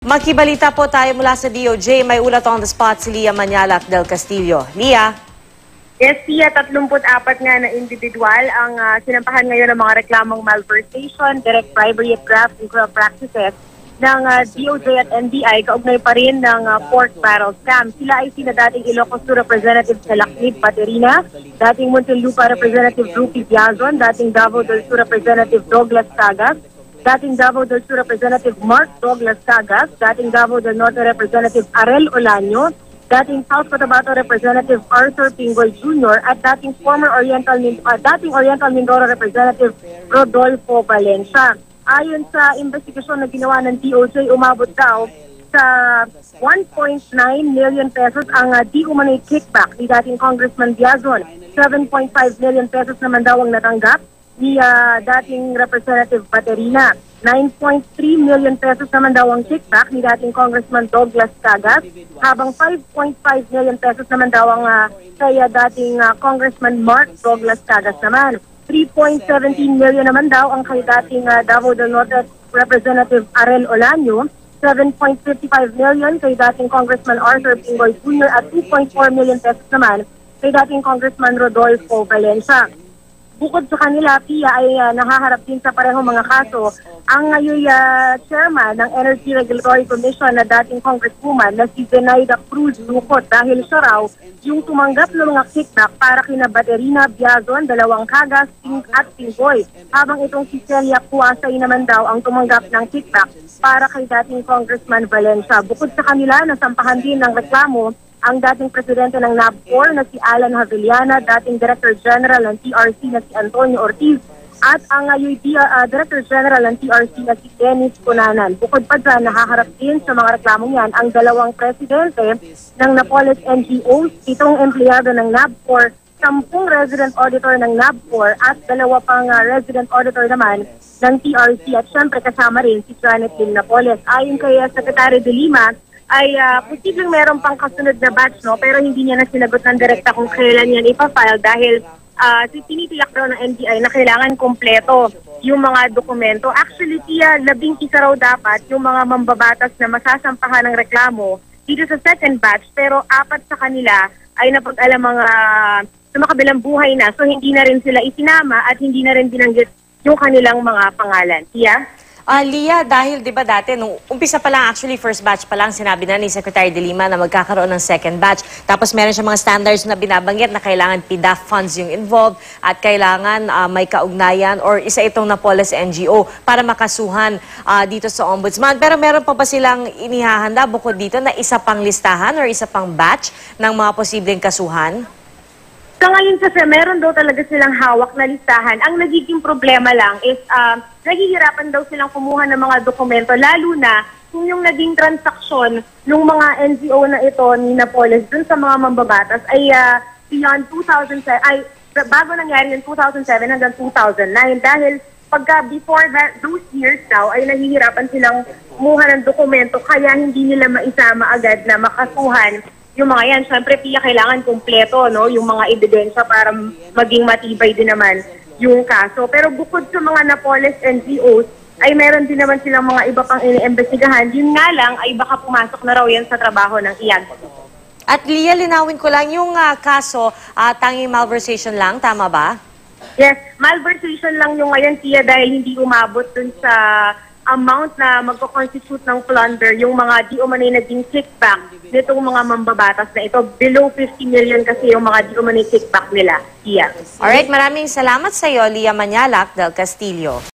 Makibalita po tayo mula sa DOJ. May ulat on the spot si Lia Manyalac del Castillo. Lia? Yes, Tia, 34 nga na individual ang sinampahan ngayon ng mga reklamong malversation, direct bribery at graft and corrupt practices ng DOJ at NBI kaugnay pa rin ng pork barrel scam. Sila ay sina dating Ilocos Sur Representative Salaknib Paterina, dating Muntinlupa Representative Rupi Biazon, dating Davao del Sur Representative Douglas Cagas, dating Davao del Sur Representative Mark Douglas Cagas, dating Davao del Norte Representative Arel Olaño, dating South Cotabato Representative Arthur Pingol Jr. at dating dating Oriental Mindoro Representative Rodolfo Valencia. Ayon sa investigasyon na ginawa ng DOJ, umabot daw sa 1.9 million pesos ang di umano'y kickback ni dating Congressman Biazon. 7.5 million pesos naman daw ang natanggap ni dating Representative Paterina. 9.3 million pesos naman daw ang kickback ni dating Congressman Douglas Cagas, habang 5.5 million pesos naman daw ang kay dating Congressman Mark Douglas Cagas naman. 3.17 million naman daw ang kay dating Davao del Norte Representative Arel Olaño, 7.55 million kay dating Congressman Arthur Pingol Jr. at 2.4 million pesos naman kay dating Congressman Rodolfo Valencia. Bukod sa kanila, Pia ay nahaharap din sa parehong mga kaso ang ngayon chairman ng Energy Regulatory Commission na dating congresswoman na si Zenaida Cruz Lucot dahil siya raw yung tumanggap ng mga kickback para kina Baterina, Biazon, dalawang Cagas, at Pinggoy. Habang itong si Celia Puasay naman daw ang tumanggap ng kickback para kay dating Congressman Valencia. Bukod sa kanila, nasampahan din ng reklamo ang dating presidente ng NABCOR na si Alan Havillana, dating Director General ng TRC na si Antonio Ortiz, at ang ngayon Director General ng TRC na si Dennis Cunanan. Bukod pa dyan, nahaharap din sa mga reklamong yan ang dalawang presidente ng Napoles NGOs, 7 empleyado ng NABCOR, 10 resident auditor ng NABCOR at 2 pang resident auditor naman ng TRC, at syempre kasama rin si Janet Lim Napoles. Ayon kay Secretary de Lima, ay posibleng meron pang kasunod na batch, no? Pero hindi niya na sinagot ng direkta kung kailan yan ipafile dahil tinitiyak daw ng NBI na kailangan kompleto yung mga dokumento. Actually, Tia, 11 raw dapat yung mga mambabatas na masasampahan ng reklamo dito sa second batch, pero 4 sa kanila ay napag-alam mga sumakabilang buhay na, so hindi na rin sila isinama at hindi na rin binanggit yung kanilang mga pangalan. Tia? Lia, dahil di ba dati, nung umpisa pa lang, actually first batch pa lang, sinabi na ni Secretary de Lima na magkakaroon ng second batch. Tapos meron siya mga standards na binabanggit na kailangan PDAF funds yung involved at kailangan may kaugnayan or isa itong Napoles NGO para makasuhan dito sa Ombudsman. Pero meron pa ba silang inihahanda bukod dito na isa pang listahan or isa pang batch ng mga posibleng kasuhan? Sa ngayon kasi meron daw talaga silang hawak na listahan. Ang nagiging problema lang is naghihirapan daw silang kumuha ng mga dokumento, lalo na kung yung naging transaksyon ng mga NGO na ito ni Napoles dun sa mga mambabatas ay beyond 2007, ay bago nangyari yung 2007 hanggang 2009. Dahil pagka before those years daw ay nahihirapan silang kumuha ng dokumento kaya hindi nila maisama agad na makasuhan yung mga yan. Siyempre, Pia, kailangan kumpleto, no? Yung mga ebidensya para maging matibay din naman yung kaso. Pero bukod sa mga Napoles NGOs, ay meron din naman silang mga iba pang iniimbestigahan. Yun nga lang, ay baka pumasok na raw yan sa trabaho ng IAG. At Lia, linawin ko lang yung kaso, tanging malversation lang, tama ba? Yes, malversation lang yung ngayon, Tia, dahil hindi umabot dun sa amount na magko-constitute ng plunder, yung mga di umano'y naging kickback nitong mga mambabatas na ito. Below 50 million kasi yung mga di umano'y kickback nila. Tia. Alright, maraming salamat sa iyo, Lia Manyalac del Castillo.